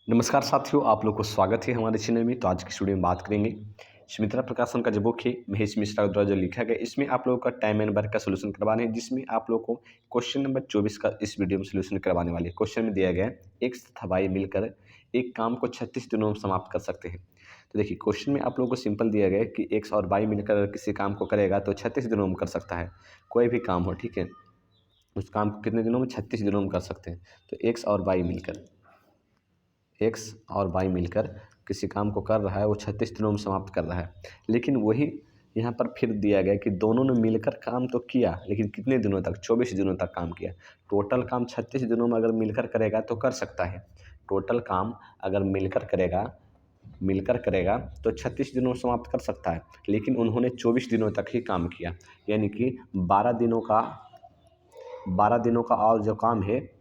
नमस्कार साथियों, आप लोग को स्वागत है हमारे चैनल में। तो आज की वीडियो में बात करेंगे सुमित्रा प्रकाशन का जो बुक है महेश मिश्रा द्वारा जो लिखा गया, इसमें आप लोगों का टाइम एंड वर्क का सोल्यूशन करवाने हैं, जिसमें आप लोगों को क्वेश्चन नंबर 24 का इस वीडियो में सोल्यूशन करवाने वाले हैं। क्वेश्चन में दिया गया है एक्स तथा वाई मिलकर एक काम को 36 दिनों में समाप्त कर सकते हैं। तो देखिए, क्वेश्चन में आप लोगों को सिंपल दिया गया है कि एक्स और वाई मिलकर अगर किसी काम को करेगा तो 36 दिनों में कर सकता है। कोई भी काम हो, ठीक है, उस काम को कितने दिनों में? 36 दिनों में कर सकते हैं। तो एक्स और वाई मिलकर किसी काम को कर रहा है, वो 36 दिनों में समाप्त कर रहा है। लेकिन वही यहाँ पर फिर दिया गया कि दोनों ने मिलकर काम तो किया, लेकिन कितने दिनों तक? 24 दिनों तक काम किया। टोटल काम 36 दिनों में अगर मिलकर करेगा तो कर सकता है। टोटल काम अगर मिलकर करेगा तो 36 दिनों में समाप्त कर सकता है, लेकिन उन्होंने 24 दिनों तक ही काम किया। यानी कि 12 दिनों का और जो काम है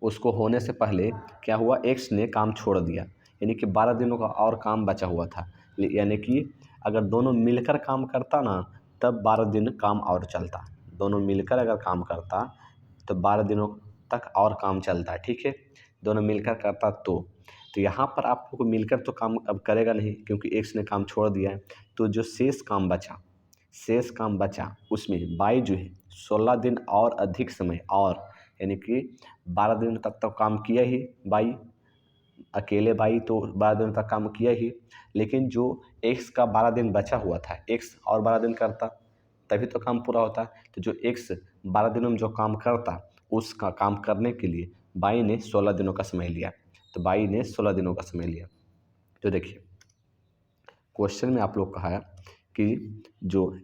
उसको होने से पहले क्या हुआ, एक्स ने काम छोड़ दिया, यानी कि 12 दिनों का और काम बचा हुआ था। यानी कि अगर दोनों मिलकर काम करता ना, तब 12 दिन काम और चलता। दोनों मिलकर अगर काम करता तो 12 दिनों तक और काम चलता है, ठीक है। दोनों मिलकर करता तो यहाँ पर आप लोग को मिलकर तो काम अब करेगा नहीं, क्योंकि एक्स ने काम छोड़ दिया है। तो जो शेष काम बचा उसमें बाई जो है 16 दिन और अधिक समय, और यानी कि 12 दिन तक तो काम किया ही बाई, अकेले बाई तो 12 दिन तक काम किया ही, लेकिन जो एक्स का 12 दिन बचा हुआ था, एक्स और 12 दिन करता तभी तो काम पूरा होता। तो जो एक्स 12 दिनों में जो काम करता, उसका काम करने के लिए बाई ने 16 दिनों का समय लिया। तो बाई ने 16 दिनों का समय लिया। तो देखिए, क्वेश्चन में आप लोग कहा है कि जो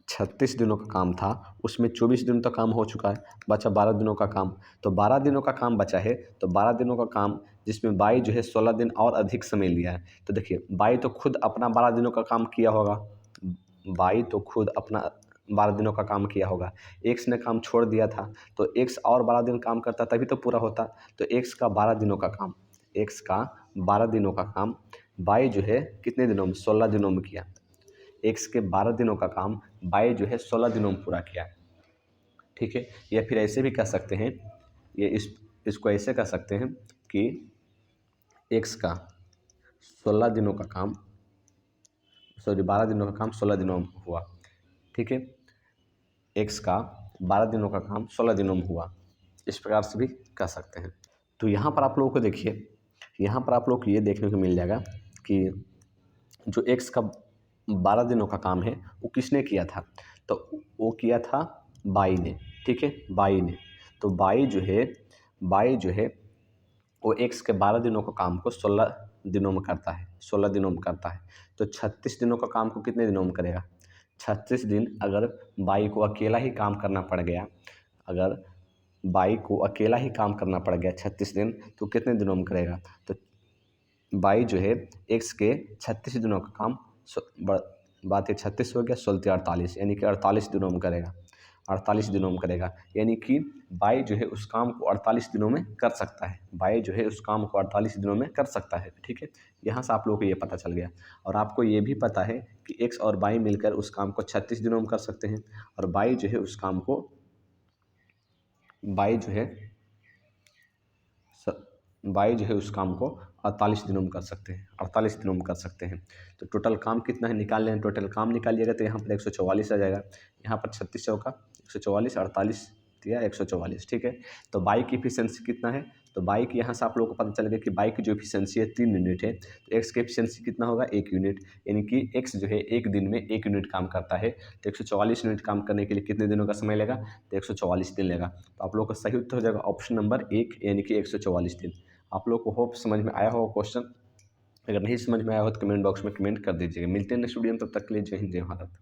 36 दिनों का काम था उसमें 24 दिन तो काम हो चुका है, बचा 12 दिनों का काम। तो 12 दिनों का काम बचा है, तो 12 दिनों का काम जिसमें बाई जो है 16 दिन और अधिक समय लिया है। तो देखिए, बाई तो खुद अपना 12 दिनों का काम किया होगा, बाई तो खुद अपना 12 दिनों का काम किया होगा। एक्स ने काम छोड़ दिया था, तो एक्स और 12 दिन काम करता तभी तो पूरा होता। तो एक्स का 12 दिनों का काम बाई जो है कितने दिनों में? 16 दिनों में किया। एक्स के 12 दिनों का काम बाई जो है 16 दिनों में पूरा किया, ठीक है। या फिर ऐसे भी कह सकते हैं, इसको ऐसे कह सकते हैं कि एक्स का 16 दिनों का काम 12 दिनों का काम 16 दिनों में हुआ, ठीक है। एक्स का 12 दिनों का काम 16 दिनों में हुआ, इस प्रकार से भी कह सकते हैं। तो यहाँ पर आप लोगों को देखिए, यहाँ पर आप लोग को ये देखने को मिल जाएगा कि जो एक्स का 12 दिनों का काम है वो किसने किया था? तो वो किया था बाई ने, ठीक है, बाई ने। तो बाई जो है वो एक्स के 12 दिनों का काम को 16 दिनों में करता है, 16 दिनों में करता है। तो 36 दिनों का काम को कितने दिनों में करेगा? 36 दिन अगर बाई को अकेला ही काम करना पड़ गया, अगर बाई को अकेला ही काम करना पड़ गया 36 दिन, तो कितने दिनों में करेगा? तो बाई जो है एक्स के 36 दिनों का काम बात है 36 हो गया, 16 48, यानी कि 48 दिनों में करेगा। 48 दिनों में करेगा, यानी कि बाई जो है उस काम को 48 दिनों में कर सकता है। बाई जो है उस काम को 48 दिनों में कर सकता है, ठीक है। यहाँ से आप लोगों को ये पता चल गया। और आपको ये भी पता है कि एक्स और बाई मिलकर उस काम को 36 दिनों में कर सकते हैं, और बाई जो है उस काम को बाई जो है उस काम को 48 दिनों में कर सकते हैं, 48 दिनों में कर सकते हैं। तो टोटल काम कितना है निकाल लें, टोटल काम निकालिएगा तो यहाँ पर 144 आ जाएगा। यहाँ पर 36 चौका 144, 48 या 144, ठीक है। तो बाई की एफिशिएंसी कितना है? तो बाई की यहाँ से आप लोगों को पता चल गया कि बाई की जो एफिशिएंसी है 3 यूनिट है। तो एक्स की एफिशिएंसी कितना होगा? 1 यूनिट, यानी कि एक्स जो है एक दिन में 1 यूनिट काम करता है। तो 144 यूनिट काम करने के लिए कितने दिनों का समय लेगा? तो 144 दिन लेगा। तो आप लोगों का सही उत्तर हो जाएगा ऑप्शन नंबर 1, यानी कि 144 दिन। आप लोग को होप समझ में आया होगा क्वेश्चन। अगर नहीं समझ में आया हो तो कमेंट बॉक्स में कमेंट कर दीजिएगा। मिलते हैं नेक्स्ट वीडियो में, तब तक के लिए जय हिंद जय भारत।